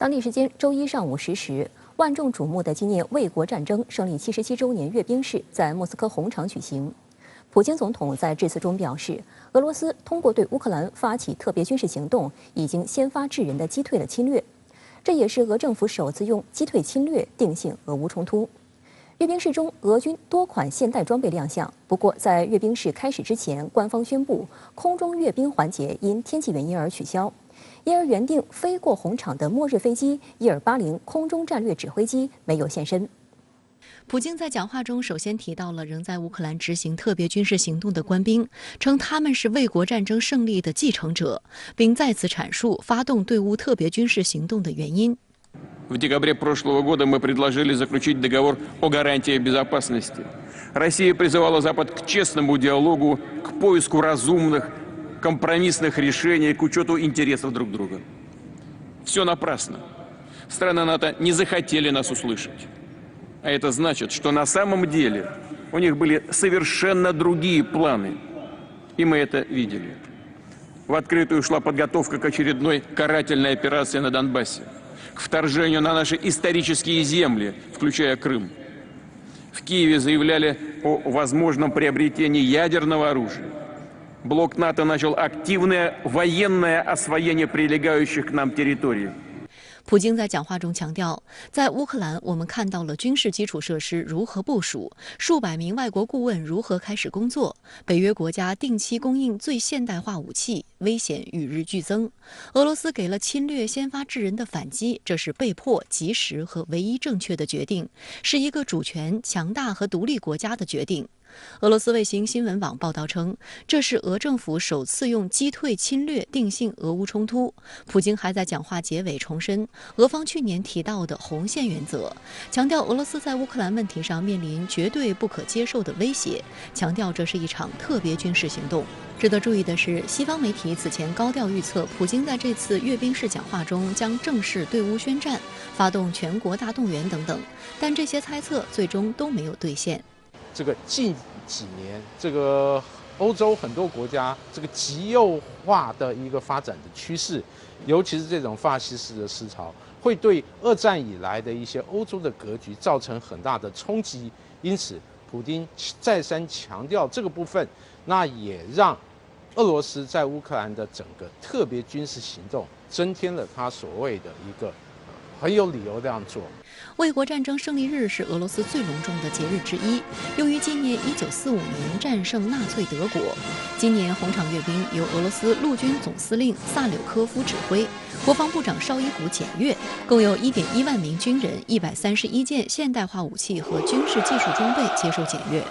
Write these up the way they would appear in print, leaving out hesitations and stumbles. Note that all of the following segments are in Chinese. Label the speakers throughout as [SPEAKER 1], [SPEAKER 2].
[SPEAKER 1] 当地时间周一上午10时，万众瞩目的纪念卫国战争胜利77周年阅兵式在莫斯科红场举行。普京总统在致辞中表示，俄罗斯通过对乌克兰发起特别军事行动，已经先发制人地击退了侵略。这也是俄政府首次用击退侵略定性俄乌冲突。阅兵式中，俄军多款现代装备亮相。不过，在阅兵式开始之前，官方宣布空中阅兵环节因天气原因而取消。因而原定飞过红场的末日飞机伊尔80空中战略指挥机没有现身。
[SPEAKER 2] 普京在讲话中首先提到了仍在乌克兰执行特别军事行动的官兵，称他们是卫国战争胜利的继承者，并再次阐述发动对乌特别军事行动的原因。
[SPEAKER 3] В декабре прошлого года мы предложили заключить договор о гарантиях безопасности. Россия призывала Запад к честному диалогу, к поиску разумных, компромиссных решений, к учету интересов друг друга. Все напрасно. Страны НАТО не захотели нас услышать. А это значит, что на самом деле у них были совершенно другие планы. И мы это видели. В открытую шла подготовка к очередной карательной операции на Донбассе, к вторжению на наши исторические земли, включая Крым. В Киеве заявляли о возможном приобретении ядерного оружия. Блок НАТО начал активное военное освоение прилегающих к нам территорий.
[SPEAKER 2] 普京在讲话中强调，在乌克兰，我们看到了军事基础设施如何部署，数百名外国顾问如何开始工作，北约国家定期供应最现代化武器，危险与日俱增。俄罗斯给了侵略先发制人的反击，这是被迫、及时和唯一正确的决定，是一个主权、强大和独立国家的决定。俄罗斯卫星新闻网报道称，这是俄政府首次用击退侵略定性俄乌冲突。普京还在讲话结尾重申俄方去年提到的红线原则，强调俄罗斯在乌克兰问题上面临绝对不可接受的威胁，强调这是一场特别军事行动。值得注意的是，西方媒体此前高调预测，普京在这次阅兵式讲话中将正式对乌宣战，发动全国大动员等等，但这些猜测最终都没有兑现。
[SPEAKER 4] 这个近几年，这个欧洲很多国家这个极右化的一个发展的趋势，尤其是这种法西斯的思潮，会对二战以来的一些欧洲的格局造成很大的冲击。因此，普丁再三强调这个部分，那也让俄罗斯在乌克兰的整个特别军事行动增添了他所谓的一个很有理由这样做。
[SPEAKER 2] 卫国战争胜利日是俄罗斯最隆重的节日之一，用于纪念1945年战胜纳粹德国。今年红场阅兵由俄罗斯陆军总司令萨柳科夫指挥，国防部长绍伊古检阅，共有1.1万名军人、131件现代化武器和军事技术装备接受检阅。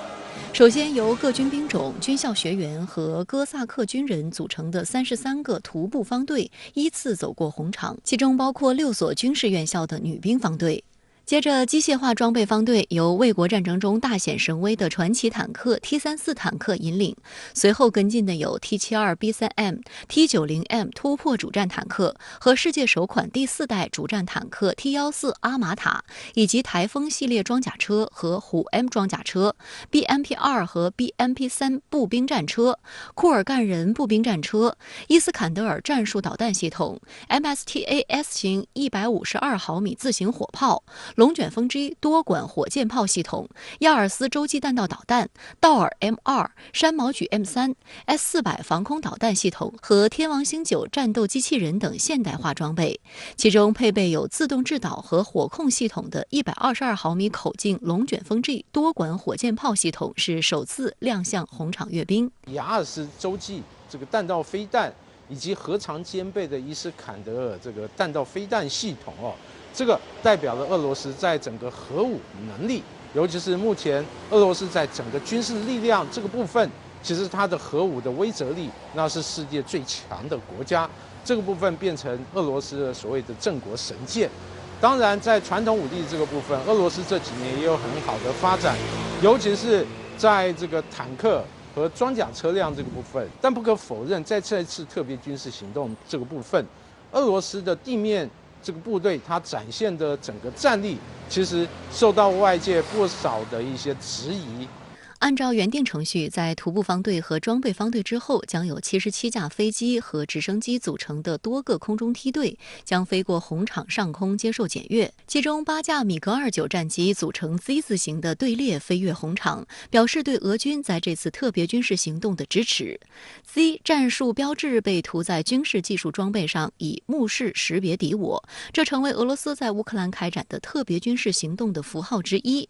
[SPEAKER 2] 首先，由各军兵种、军校学员和哥萨克军人组成的33个徒步方队依次走过红场，其中包括6所军事院校的女兵方队。接着，机械化装备方队由卫国战争中大显神威的传奇坦克 T34 坦克引领，随后跟进的有 T72B3M、T90M 突破主战坦克和世界首款第4代主战坦克 T14阿玛塔，以及台风系列装甲车和虎 M 装甲车、BMP-2 和 BMP-3 步兵战车、库尔干人步兵战车、伊斯坎德尔战术导弹系统、MSTAS 型152毫米自行火炮、龙卷风机多管火箭炮系统、亚尔斯洲际弹道导弹、道尔 M2、山毛榉 M3、S400防空导弹系统和天王星9战斗机器人等现代化装备，其中配备有自动制导和火控系统的122毫米口径龙卷风 G 多管火箭炮系统是首次亮相红场阅兵。
[SPEAKER 4] 亚尔斯洲际这个弹道飞弹以及核常兼备的伊斯坎德尔这个弹道飞弹系统这个代表了俄罗斯在整个核武能力，尤其是目前俄罗斯在整个军事力量这个部分，其实它的核武的威慑力那是世界最强的国家，这个部分变成俄罗斯的所谓的镇国神剑。当然，在传统武力这个部分，俄罗斯这几年也有很好的发展，尤其是在这个坦克和装甲车辆这个部分。但不可否认，在这次特别军事行动这个部分，俄罗斯的地面这个部队它展现的整个战力，其实受到外界不少的一些质疑。
[SPEAKER 2] 按照原定程序，在徒步方队和装备方队之后，将有77架飞机和直升机组成的多个空中梯队将飞过红场上空接受检阅。其中8架米格29战机组成 Z 字形的队列飞越红场，表示对俄军在这次特别军事行动的支持。Z 战术标志被涂在军事技术装备上，以目视识别敌我，这成为俄罗斯在乌克兰开展的特别军事行动的符号之一。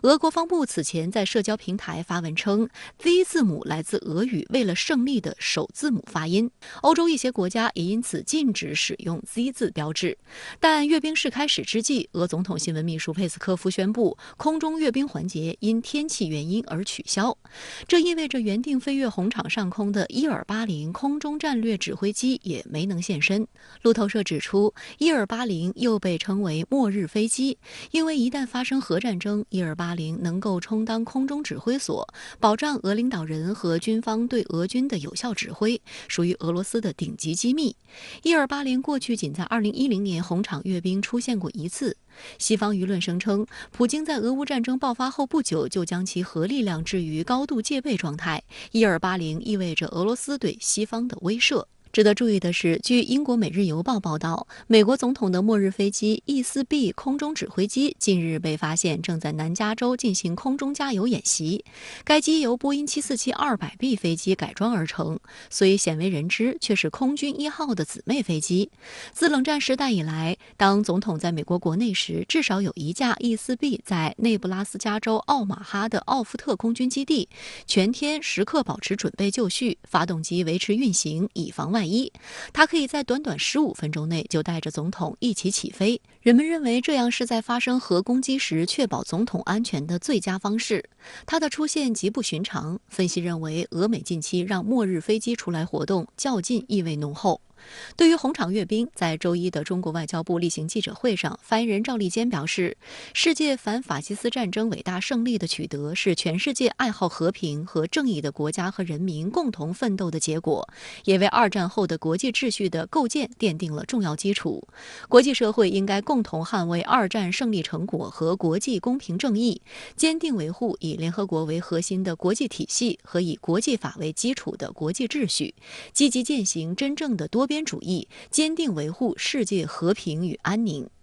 [SPEAKER 2] 俄国防部此前在社交平台发文称 ，Z 字母来自俄语为了胜利的首字母发音。欧洲一些国家也因此禁止使用 Z 字标志。但阅兵式开始之际，俄总统新闻秘书佩斯科夫宣布，空中阅兵环节因天气原因而取消。这意味着原定飞越红场上空的伊尔80空中战略指挥机也没能现身。路透社指出，伊尔80又被称为末日飞机，因为一旦发生核战争，伊尔80能够充当空中指挥所，保障俄领导人和军方对俄军的有效指挥，属于俄罗斯的顶级机密。伊尔80过去仅在2010年红场阅兵出现过一次。西方舆论声称，普京在俄乌战争爆发后不久就将其核力量置于高度戒备状态。伊尔80意味着俄罗斯对西方的威慑。值得注意的是，据英国《每日邮报》报道，美国总统的末日飞机 E-4B 空中指挥机近日被发现正在南加州进行空中加油演习。该机由波音747-200B 飞机改装而成，虽鲜为人知，却是空军1号的姊妹飞机。自冷战时代以来，当总统在美国国内时，至少有一架 E-4B 在内布拉斯加州奥马哈的奥夫特空军基地，全天时刻保持准备就绪，发动机维持运行，以防万一。它可以在短短15分钟内就带着总统一起起飞。人们认为这样是在发生核攻击时确保总统安全的最佳方式。它的出现极不寻常，分析认为俄美近期让末日飞机出来活动，较劲意味浓厚。对于红场阅兵，在周一的中国外交部例行记者会上，发言人赵立坚表示，世界反法西斯战争伟大胜利的取得是全世界爱好和平和正义的国家和人民共同奋斗的结果，也为二战后的国际秩序的构建奠定了重要基础。国际社会应该共同捍卫二战胜利成果和国际公平正义，坚定维护以联合国为核心的国际体系和以国际法为基础的国际秩序，积极践行真正的多边主义，坚定维护世界和平与安宁。